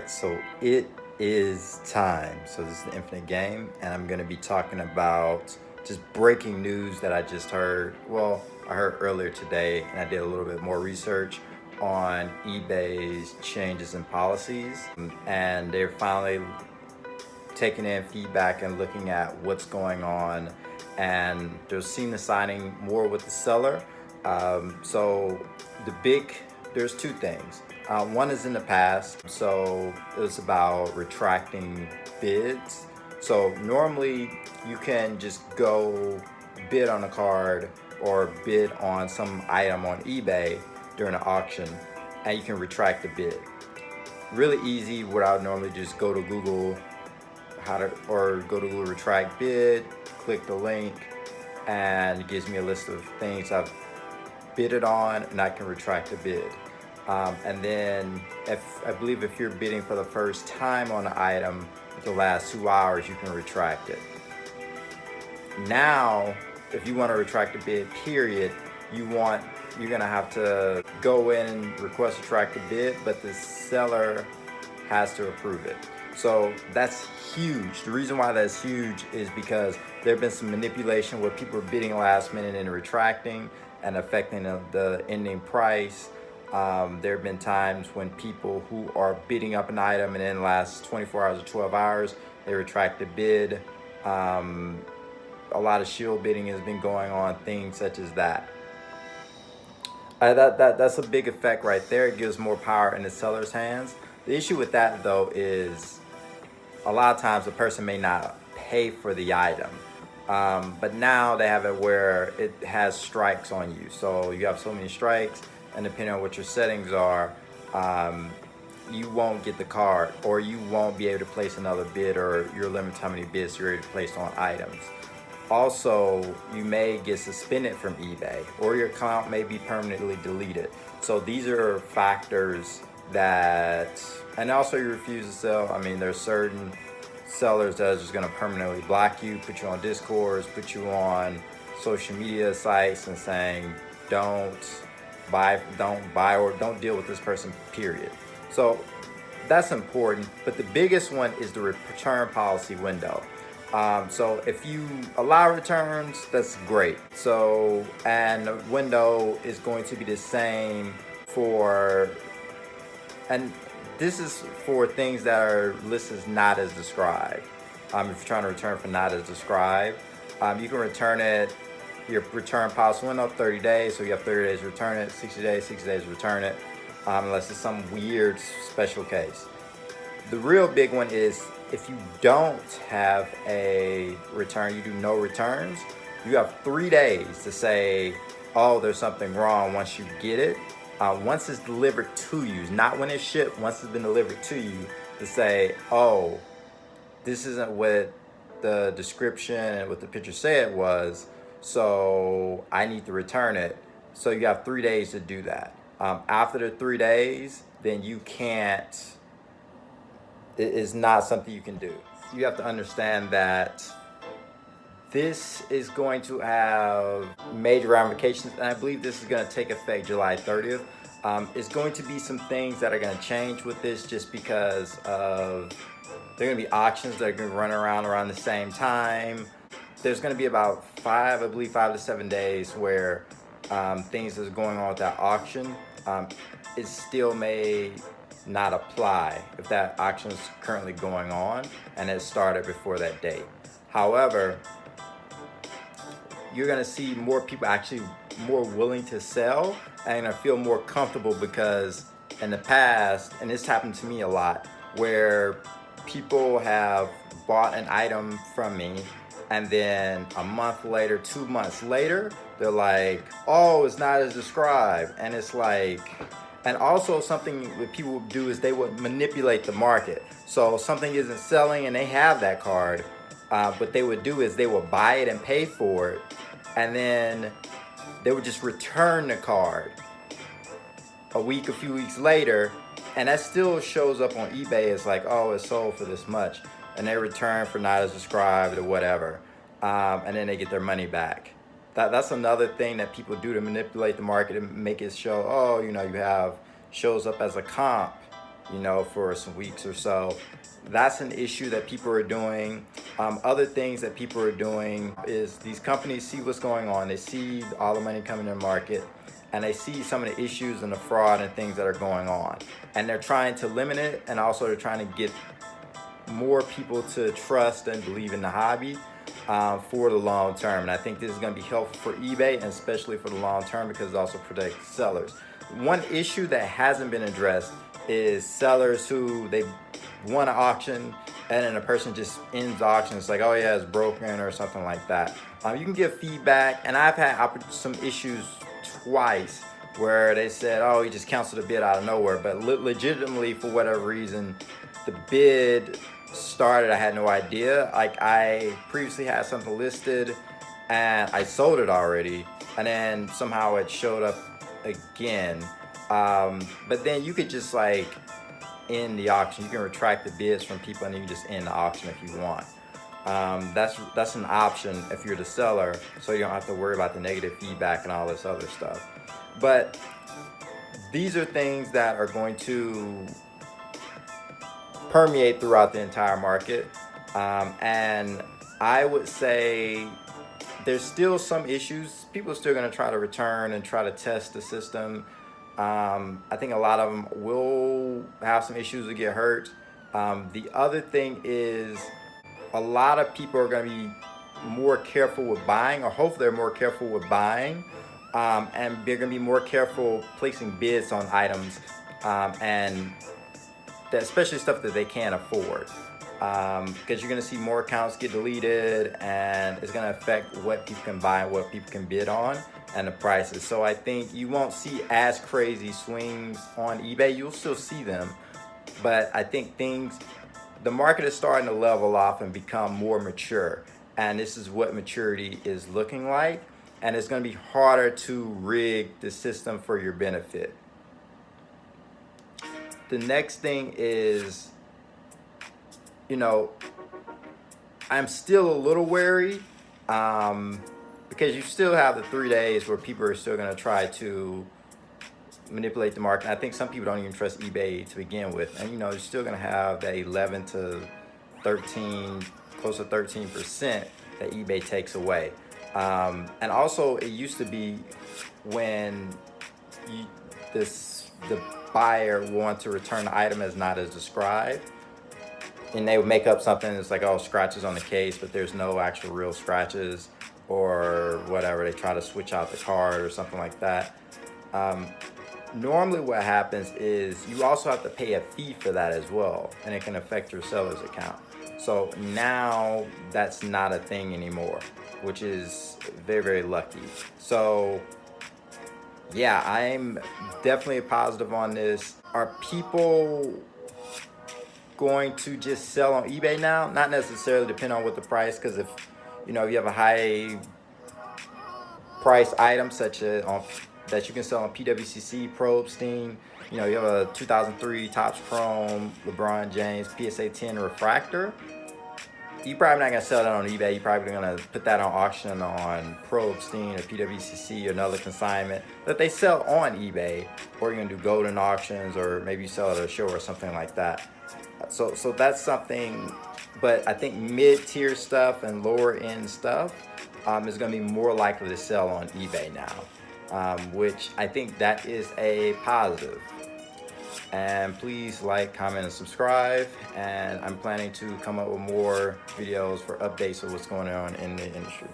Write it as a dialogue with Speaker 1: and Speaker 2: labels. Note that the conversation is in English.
Speaker 1: right, so it is time. So this is the Infinite Game, and I'm going to be talking about just breaking news that I just heard. Well, I heard earlier today, and I did a little bit more research on eBay's changes in policies, and they're finally taking in feedback and looking at what's going on, and they're seeing the signing more with the seller. So there's two things. One is in the past, so it was about retracting bids. So normally you can just go bid on a card or bid on some item on eBay during an auction, and you can retract the bid. Really easy. What I would normally just go to Google, go to Google retract bid, click the link, and it gives me a list of things I've bidded on, and I can retract the bid. And then I believe if you're bidding for the first time on an item with the last 2 hours, you can retract it. Now, if you want to retract a bid, period, you're gonna have to go in and request to retract the bid, but the seller has to approve it. So that's huge. The reason why that's huge is because there have been some manipulation where people are bidding last minute and retracting and affecting the ending price. There have been times when people who are bidding up an item and in the last 24 hours or 12 hours, they retract the bid. A lot of shield bidding has been going on, things such as that. That's a big effect right there. It gives more power in the seller's hands. The issue with that, though, is a lot of times the person may not pay for the item. But now they have it where it has strikes on you. So you have so many strikes, and depending on what your settings are, you won't get the card, or you won't be able to place another bid, or you're limited to how many bids you're able to place on items. Also, you may get suspended from eBay, or your account may be permanently deleted. So these are factors and also you refuse to sell. I mean, there's certain sellers that are just going to permanently block you, put you on Discords, put you on social media sites, and saying don't buy, or don't deal with this person, period. So that's important. But the biggest one is the return policy window. So if you allow returns, that's great. So, and the window is going to be the same and this is for things that are listed as not as described. If you're trying to return for not as described, you can return it. Your return policy window 30 days, so you have 30 days to return it. 60 days to return it, unless it's some weird special case. The real big one is if you don't have a return, you do no returns, you have 3 days to say, oh, there's something wrong once you get it. Once it's delivered to you, not when it's shipped, once it's been delivered to you, to say, oh, this isn't what the description and what the picture said it was, so I need to return it. So you have 3 days to do that. After the 3 days, then you can't, it is not something you can do. You have to understand that this is going to have major ramifications, and I believe this is going to take effect July 30th. It's going to be some things that are going to change with this, just because of there are going to be auctions that are going to run around the same time. There's going to be about 5 to 7 days where things that's going on with that auction, it still may not apply if that auction is currently going on and it started before that date. However, you're gonna see more people actually more willing to sell and I feel more comfortable, because in the past, and this happened to me a lot, where people have bought an item from me and then a month later, 2 months later, they're like, oh, it's not as described. And it's like, and also something that people would do is they would manipulate the market. So something isn't selling and they have that card. What they would do is they would buy it and pay for it, and then they would just return the card a few weeks later, and that still shows up on eBay as like, oh, it's sold for this much, and they return for not as described or whatever, and then they get their money back. That's another thing that people do to manipulate the market and make it show, oh, you have shows up as a comp you know, for some weeks or so. That's an issue that people are doing. Other things that people are doing is these companies see what's going on. They see all the money coming in the market, and they see some of the issues and the fraud and things that are going on. And they're trying to limit it, and also they're trying to get more people to trust and believe in the hobby for the long term. And I think this is going to be helpful for eBay, and especially for the long term, because it also protects sellers. One issue that hasn't been addressed is sellers who they won an auction and then a person just ends the auction. It's like, oh yeah, it's broken or something like that. You can give feedback, and I've had some issues twice where they said, oh, you just canceled a bid out of nowhere, but legitimately for whatever reason the bid started, I had no idea. Like, I previously had something listed and I sold it already, and then somehow it showed up again. But then you could just like end the auction. You can retract the bids from people, and you can just end the auction if you want. That's an option if you're the seller, so you don't have to worry about the negative feedback and all this other stuff. But these are things that are going to permeate throughout the entire market, and I would say there's still some issues. People are still going to try to return and try to test the system. I think a lot of them will have some issues to get hurt. The other thing is a lot of people are going to be more careful with buying, or hopefully they're more careful with buying, and they're going to be more careful placing bids on items, and especially stuff that they can't afford, because you're going to see more accounts get deleted, and it's going to affect what people can buy and what people can bid on and the prices. So I think you won't see as crazy swings on eBay. You'll still see them, but I think the market is starting to level off and become more mature, and this is what maturity is looking like, and it's going to be harder to rig the system for your benefit. The next thing is, you know, I'm still a little wary, because you still have the 3 days where people are still going to try to manipulate the market. I think some people don't even trust eBay to begin with, and you know, you're still going to have that 11 to 13, close to 13% that eBay takes away. And also, it used to be when the buyer want to return the item as not as described, and they would make up something that's like, oh, scratches on the case, but there's no actual real scratches or whatever. They try to switch out the card or something like that. Normally what happens is you also have to pay a fee for that as well, and it can affect your seller's account. So now that's not a thing anymore, which is very, very lucky. So yeah, I'm definitely positive on this. Are people going to just sell on eBay now? Not necessarily, depending on what the price, because if you know, if you have a high price item such as that you can sell on PWCC, Probe, Steam, you know, you have a 2003 Topps Chrome LeBron James PSA 10 refractor, you're probably not going to sell that on eBay. You're probably going to put that on auction on Probe, Steam, or PWCC, or another consignment that they sell on eBay, or you're going to do golden auctions, or maybe you sell it at a show or something like that. So that's something. But I think mid-tier stuff and lower-end stuff is going to be more likely to sell on eBay now, which I think that is a positive. And please like, comment, and subscribe. And I'm planning to come up with more videos for updates of what's going on in the industry.